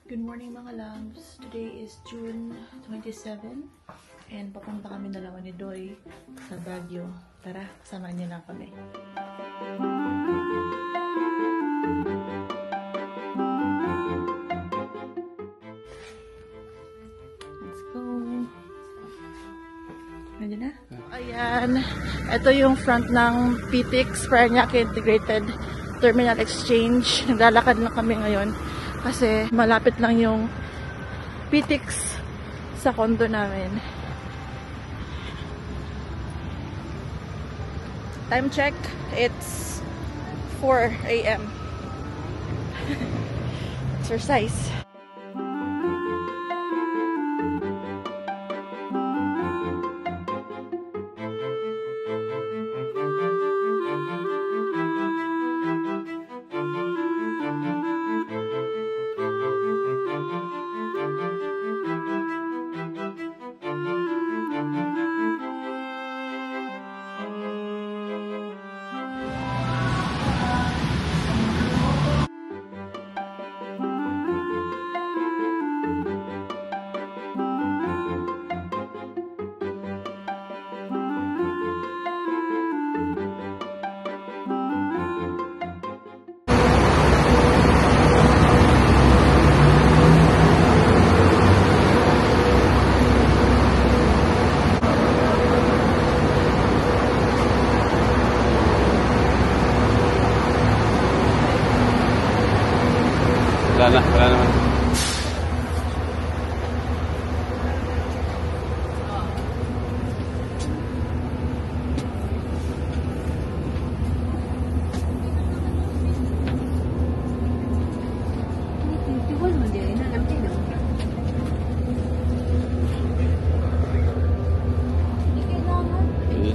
Good morning mga loves. Today is June 27 and papunta kami dalawa ni Doy sa Baguio. Tara, samahan niyo lang kami. Let's go. Nandiyan na? Ayan. Ito yung front ng PTX, Parañaque Integrated Terminal Exchange. Naglalakad lang kami ngayon. Kasi malapit lang yung PTX sa condo namin. Time check, it's 4 AM. Exercise. Wala naman.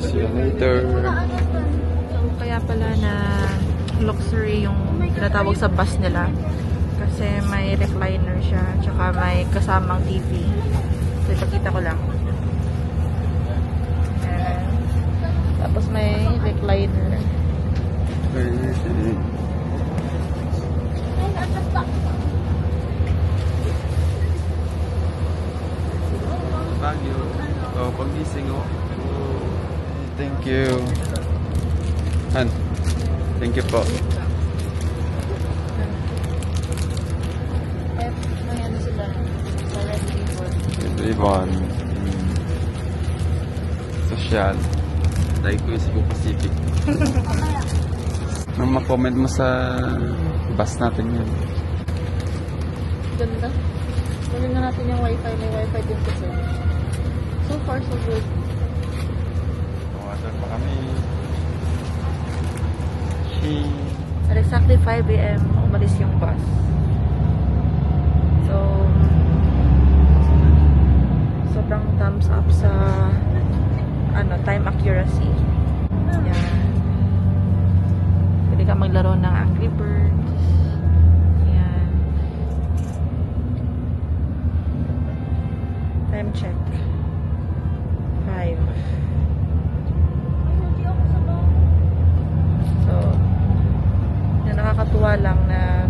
See you later. So, kaya pala na luxury yung tinatawag sa bus nila. Kasi may recliner siya, tsaka may kasamang TV. So, ipakita ko lang. Ayan. Tapos may recliner. Baguio. Oh, pagising oh. Thank you. Han. Thank you po. Ribbon. Social. Like ko yung Cebu Pacific. Nang ma-comment mo sa bus natin yun. Ganda. Kunin na natin yung wifi. May wifi din kasi. So far, so good. Water pa kami. At exactly 5 AM, umalis yung bus. So, sobrang thumbs up sa time accuracy. Yan. Pwede ka maglaro ng Angry Birds. Yan. Time check. 5. So, nakakatuwa lang na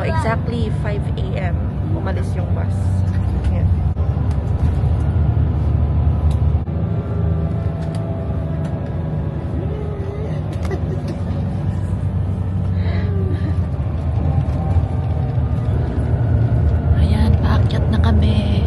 exactly 5 AM umalis yung bus. Yan. Ayan, paakyat na kami.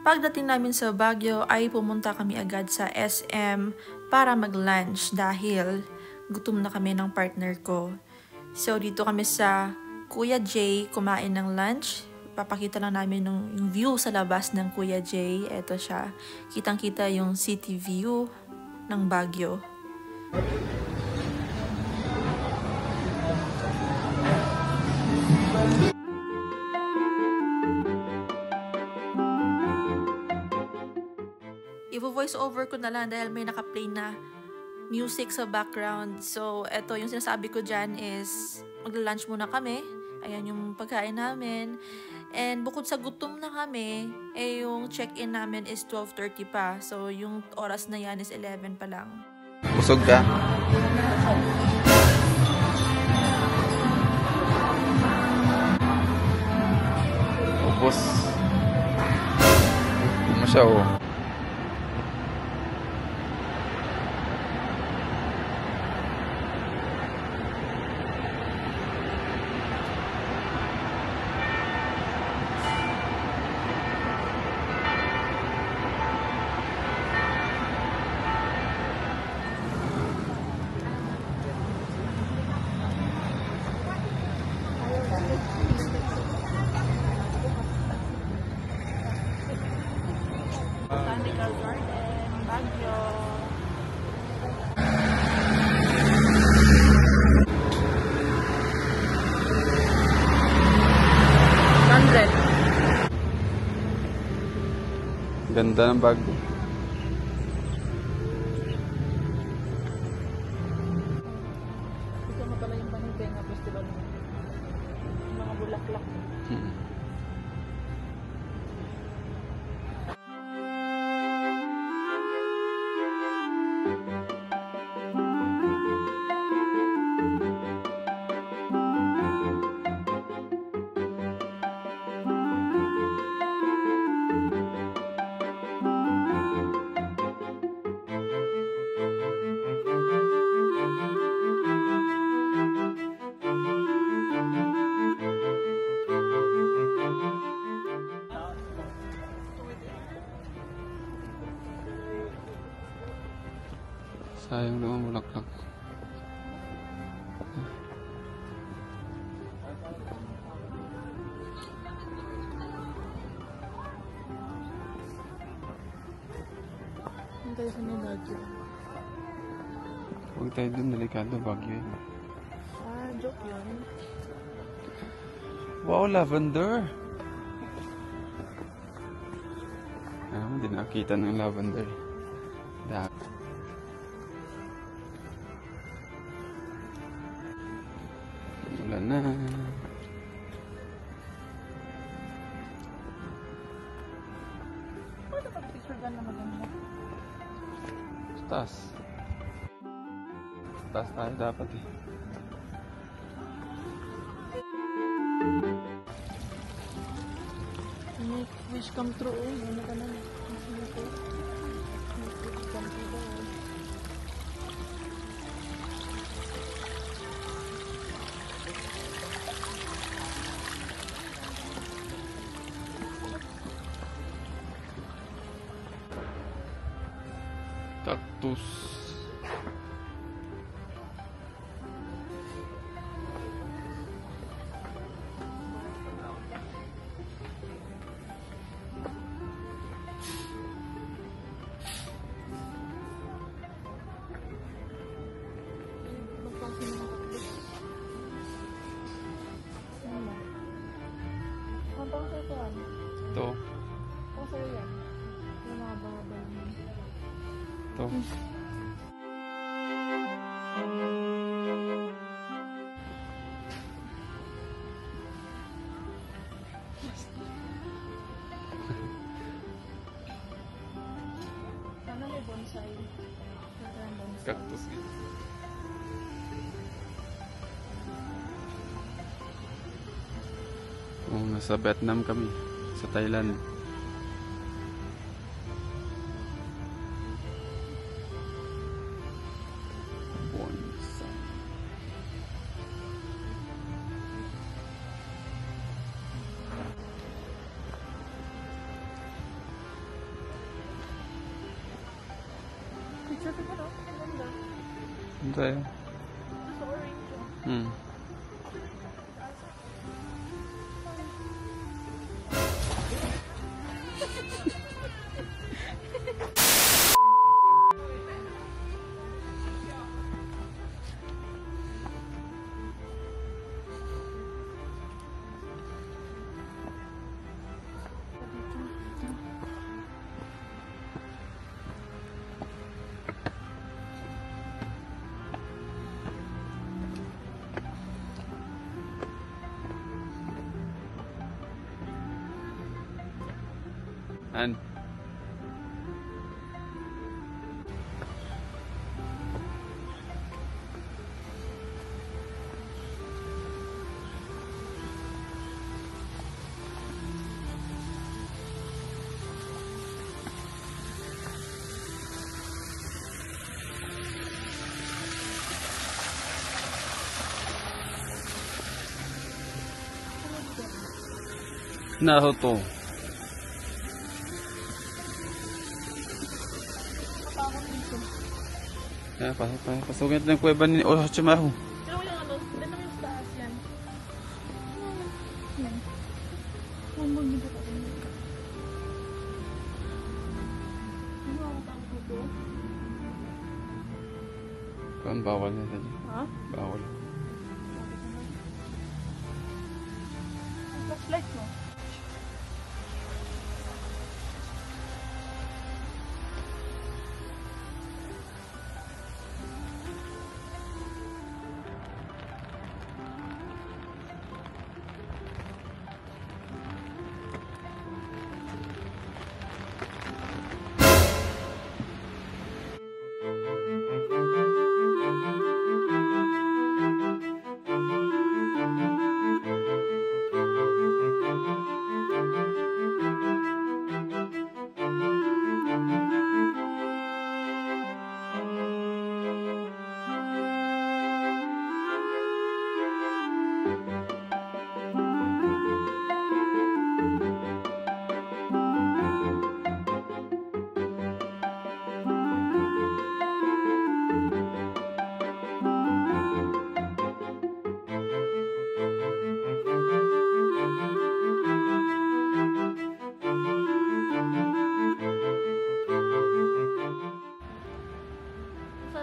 Pagdating namin sa Baguio ay pumunta kami agad sa SM para mag-lunch dahil gutom na kami ng partner ko. So dito kami sa Kuya J kumain ng lunch. Papakita lang namin yung view sa labas ng Kuya J. Ito siya. Kitang-kita yung city view ng Baguio. i-voice over ko na lang dahil may naka-play na music sa background. So, eto yung sinasabi ko dyan is magla-lunch muna kami. Ayan yung pagkain namin. And bukod sa gutom na kami, yung check-in namin is 12:30 pa. So, yung oras na yan is 11 pa lang. Busog ka? Ubus. Hindi mo siya, oh. Botanical Garden, Baguio. Ganda ng bag. Ito nga pala yung Panigbenga Festival. Yung mga bulaklak. Sayang naman bulaklak. Ang tayo sa may Baguio. Huwag tayo dun, delikado, Baguio yun. Joke yun. Wow, lavender! Hindi nakakita ng lavender. Wala na. Pwede pag-picture ka na maganda. Taas. Taas tayo dapat eh. Make wish come true. Ano ka na? Make wish come true. Cactus. Ito. Ito. Sana may bonsai. Cactus. Oh, nasa Vietnam kami. Sa Thailand. Bonsai. Picture ka no? Ang ganda. Ano tayo? Sa orange. Hmm. And Naruto. Kaya pasukin natin yung kuweba ni Orochimaru. Pero yung ano, dito yung taas yan. Yan. Huwag dito ka rin. Ano ako dito? Kung bawal na dyan. Ha? Bawal. Flashlight mo.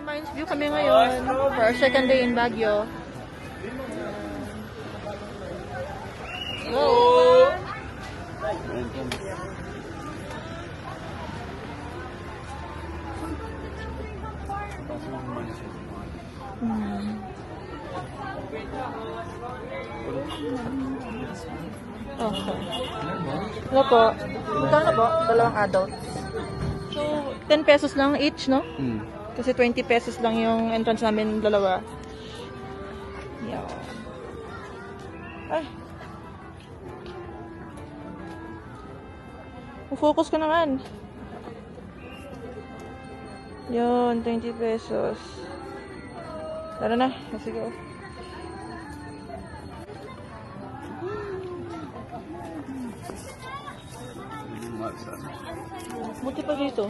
Mines View kami ngayon for our second day in Baguio. Whoa! Okay. Ano po? Magkano po? Dalawang adults. So, 10 pesos lang each, no? Kasi 20 pesos lang yung entrance namin dalawa. Yeah. Ay. Focus ka naman. Yun, 20 pesos. Tara na. Sige. Buti pa dito.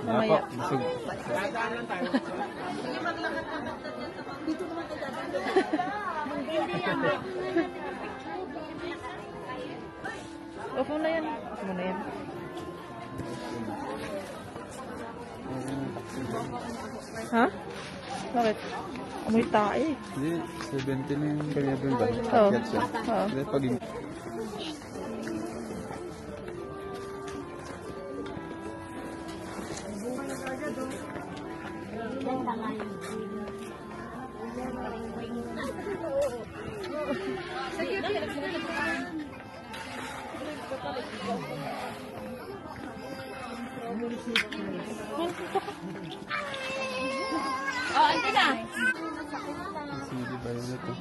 Mamaya. Off mo na yan. Off mo na yan. Ha? Bakit? Amoy tae. Hindi, 70 na yung kanya doon ba? Oo. Hindi, pag Oh, ante na. Sige ba yun ito?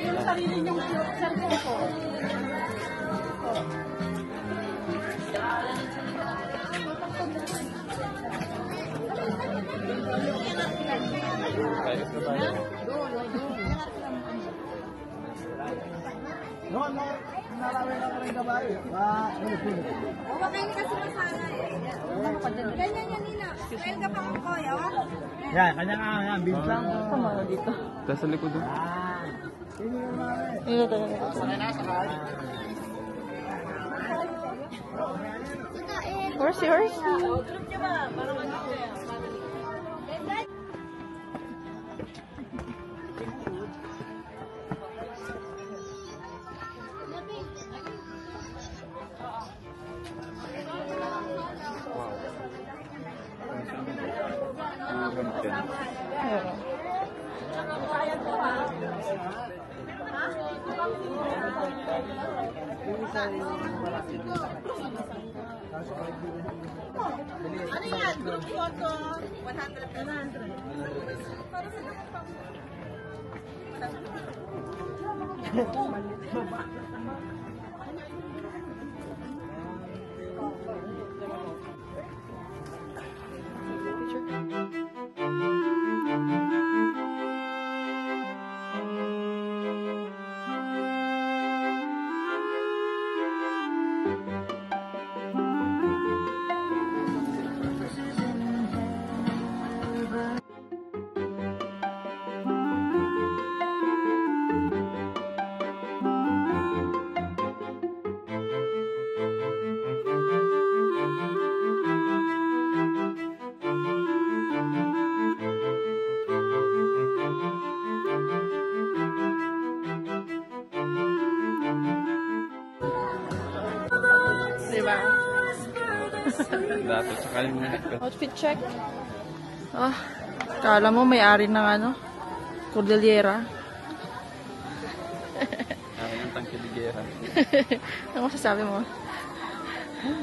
Yung sarili niyong sarili ko. Yan, kanya nga yan, big lang. Tama dito. Tapos sa likod doon. Ito. Horsey. Ano yan? Group photo? 100. Diba? Dati sa kalimutan ko. Outfit check. Ah, kala mo may-ari ng ano? Cordillera. Akin ang tangkiligera. Ano masasabi mo?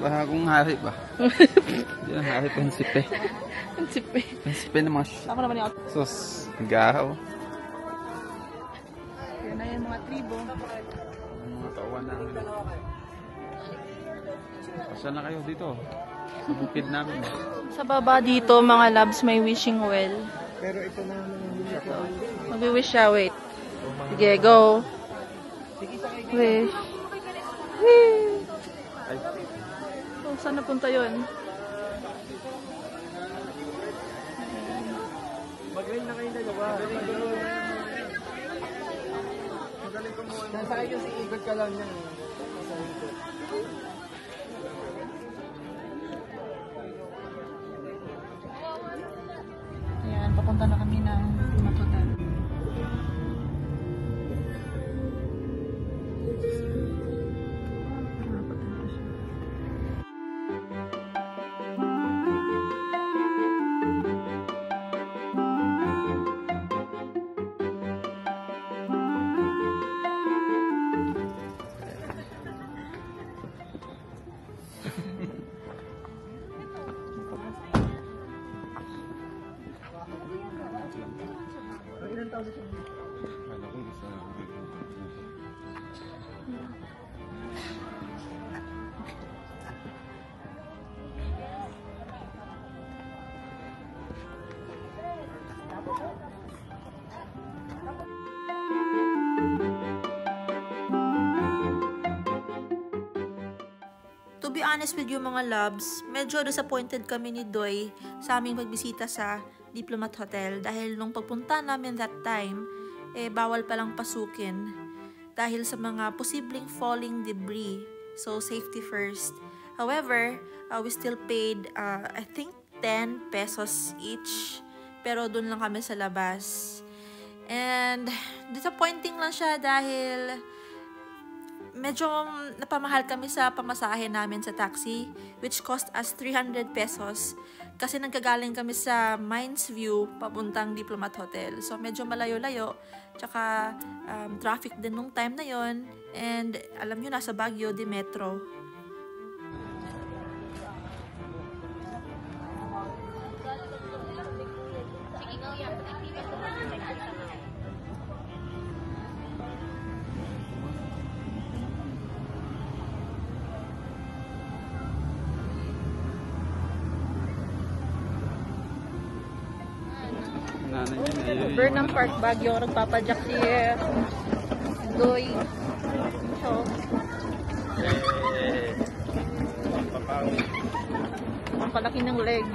Baka kung hari ba? Hindi na hari, pansipe. Ang sipe. Pansipe na mga Ako naman yung outfit. sus. Gahaw. Yan na yung mga tribo. Ang mga tauhan namin. Pasal na kayo dito. Sa bukid namin. Sa baba dito, mga labs, may wishing well. Pero ito na Mag-wish siya, wait. Sige, go. Wish. Wee. Ay, Oh, saan napunta yun? Magaling na kayo dalawa. Magaling ko muna. Nasa kayo si Igor ka lang yan. Ayan, papunta na kami ng Matutan. kala ko gusto na. To be honest with you mga loves, medyo disappointed kami ni Doy sa aming pagbisita sa Diplomat Hotel dahil nung pagpunta namin that time, bawal palang pasukin dahil sa mga posibleng falling debris. So, safety first. However, we still paid, I think, 10 pesos each. Pero dun lang kami sa labas. And, disappointing lang siya dahil medyo napamahal kami sa pamasahe namin sa taxi, which cost us 300 pesos. Kasi nagkagaling kami sa Mines View papuntang Diplomat Hotel. So, medyo malayo-layo. Tsaka, traffic din nung time na yon. And, alam nyo, nasa Baguio, di metro. Nanay niya na Burnham Park, Baguio. Nagpapadyak si Doy. So, ang palaki ng leg.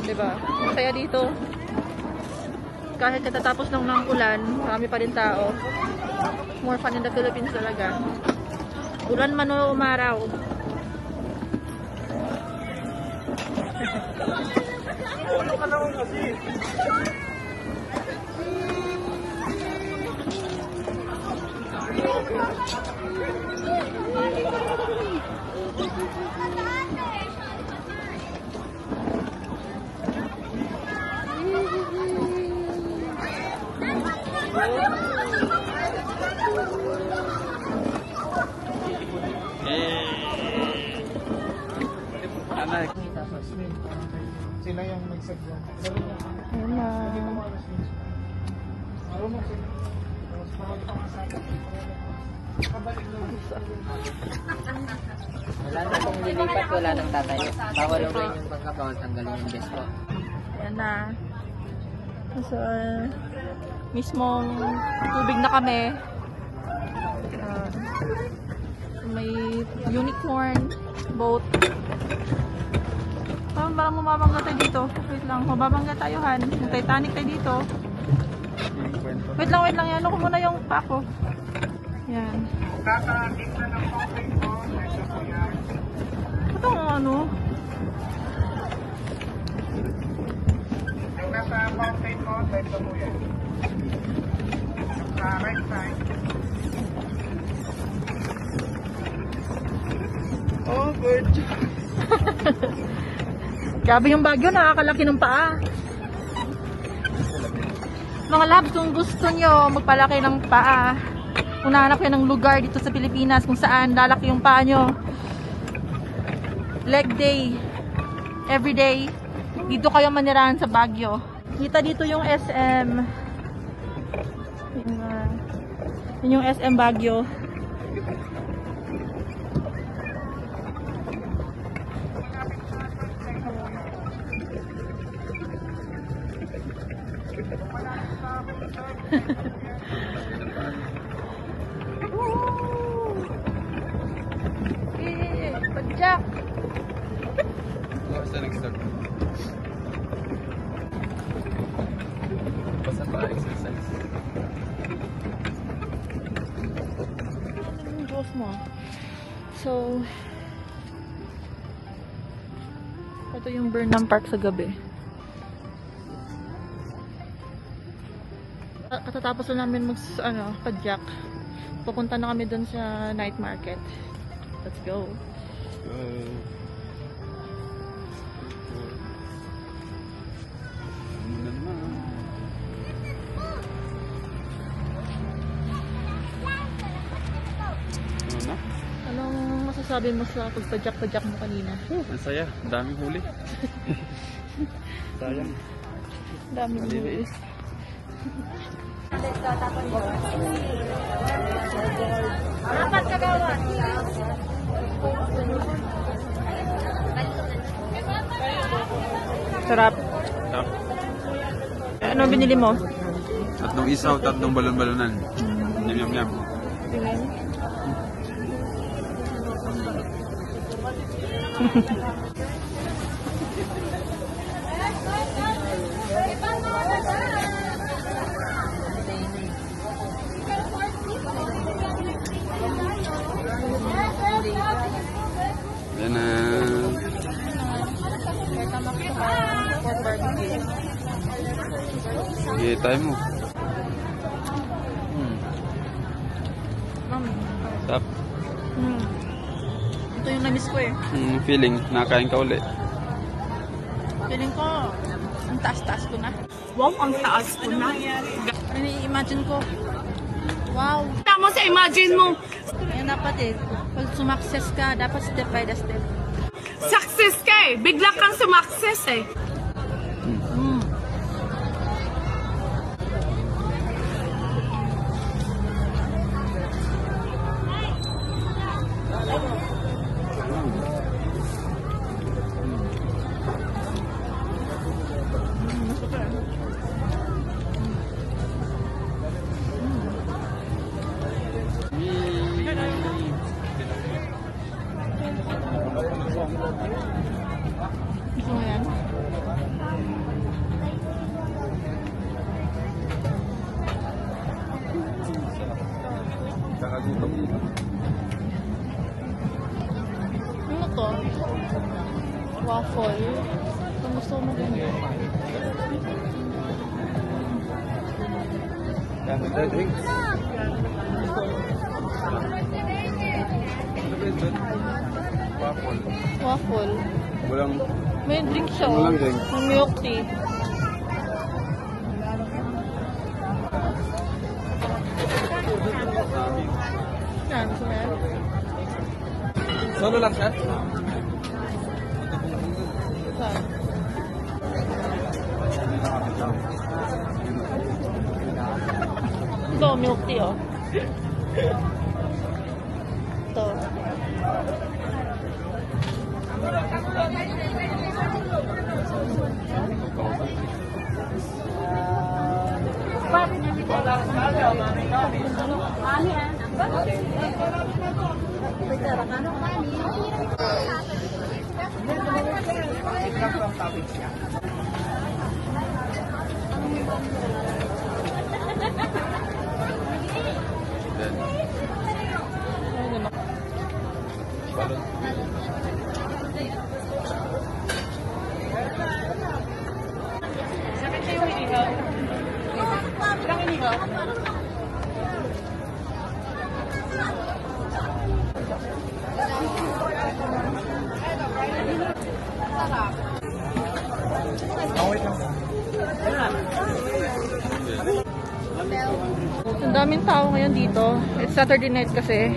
Diba? Kaya dito, kahit katatapos lang ng ulan, marami pa rin tao. More fun in the Philippines talaga. Ulan man o umaraw. lang yung nagsagyan. Ayan na. Wala na kung lilipat, wala nang tatayo. Bawal ang rin yung pagkabawal, tanggalin yung desk ko. Ayan na. So, mismong tubig na kami. May unicorn boat. Parang mababangga tayo dito. Wait lang, mababangga tayo, Han. Yung Titanic tayo dito. Wait lang, yan. Ano ko muna yung pako. Yan. Ito ang ano? Yung nasa fountain mo, side mo yan. Sa right side. Oh, good. Grabe yung Baguio, nakakalaki ng paa. Mga labs, kung gusto nyo magpalaki ng paa, kung nahanap kayo ng lugar dito sa Pilipinas kung saan lalaki yung paa nyo, leg day, every day, dito kayo manirahan sa Baguio. Kita dito yung SM. Yun yung SM Baguio. Pag-jack! What's the next step? Basta pa exercise. Ano yung Diyos mo? So, ito yung Burnham Park sa gabi. Katatapos na namin pag-jack. Pupunta na kami dun sa night market. Let's go. Muna naman. Ano na? Anong masasabi mo sa pagpa-jack mo kanina? Ang saya. Ang daming huli. Sayang. Dami Maliliit. Dapat kagawan. Sarap. Tap. Ano binili mo? Tatlong isaw, tatlong balon-balonan. Yum, yum, yum. Tingnan. Yan na. Sige, tayo mo. Tap. Ito yung na-miss ko eh. Feeling, nakain ka uli. Feeling ko, ang taas-taas ko na. Wow, ang taas ko na. Ano i-imagine ko? Wow! Tama sa imagine mo. Ayan dapat eh. Pag sumakses ka, dapat step by the step. Success ka eh. Bigla kang sumakses eh. Gusto mo yan? Kakagutom dito. Ano to? Waffle. Kung gusto mo ganyan. Kami tayo drinks. Waffle. Waffle. Walang, May drink siya. Walang Oh. drink. May milk tea. Yan, gusto mo yan? solo lang siya? Saan? Ito, milk tea, oh. Ito. Ang daming tao ngayon dito. It's Saturday night kasi.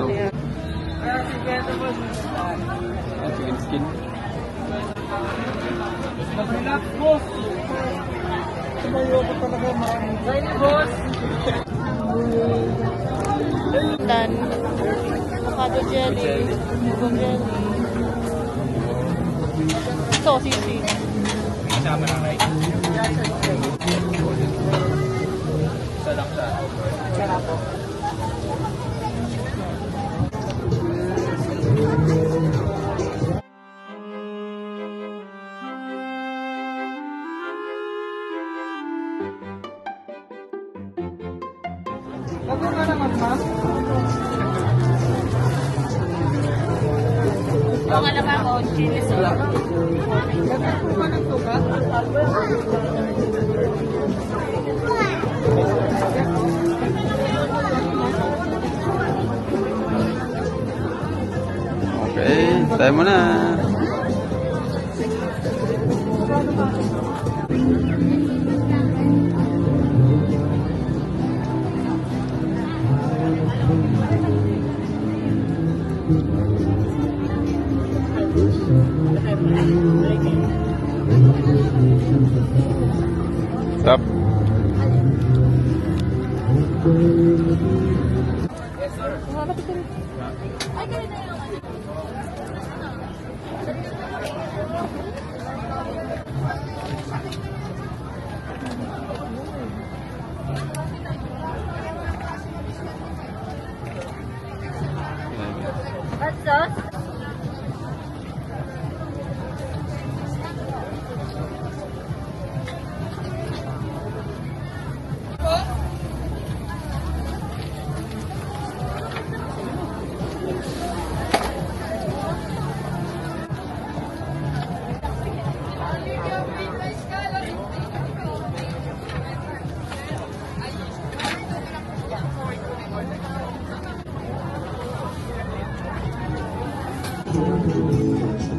Ayan. Chicken skin. Relax, boss. Tumayo ko talaga maraming. Boss. Dan. Avocado jelly. Mugong jelly. Ito, sisi. Kasama na right. Sadak sa. Sarap po. Ako nga naman, ma'am. Ang alam ako, chili sauce. Ganda po ba ng tuka? Okay, tayo muna. Stop. Hot sauce?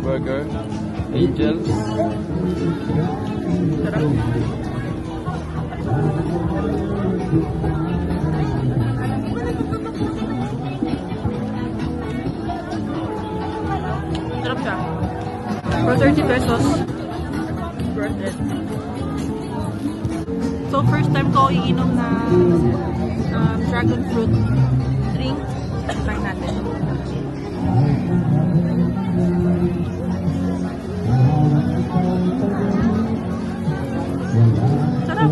Burger. Angels. Sarap siya. For 30 pesos. Worth it. So, first time ko iinom na dragon fruit drink. Try natin. Sarap!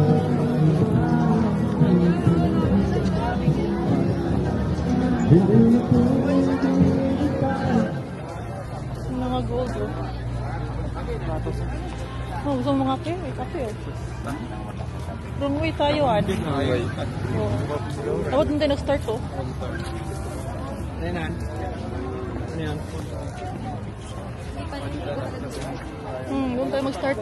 Mga gold, oh. Oh, gusto mo mga kape? May kape, oh. Runway tayo, Okay. Oh. Dapat hindi nag-start, oh. Renan. Ano yan? Doon tayo mag-start.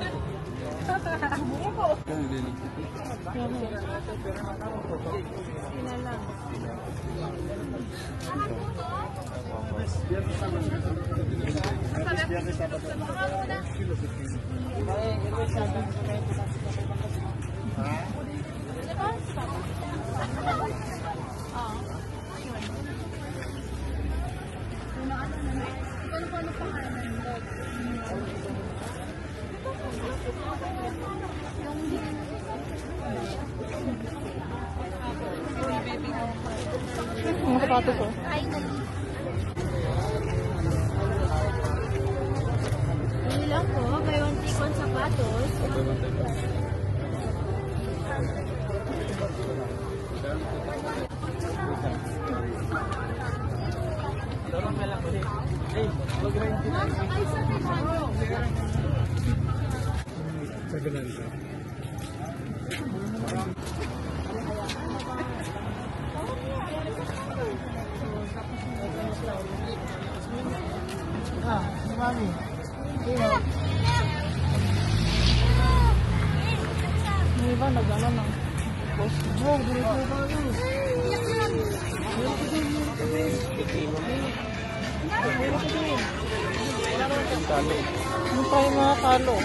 sapatos, oh. Ano lang po, buy one take one sapatos. Ah, si Mami. May iba, nag-ano ng post. Oh, dito ba yun? Ano pa yung mga talo?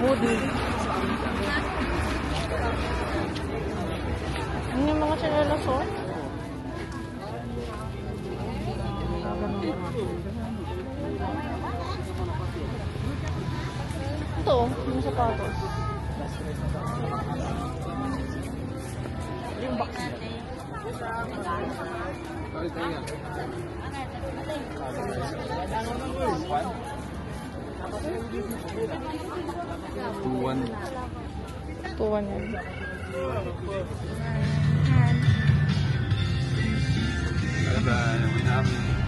Hoodie. Ano yung mga tsinelas, oh? Ito, yung sapatos. Yung box niya. Tuwan. Tuwan yan. Bye-bye. Uwi na kami.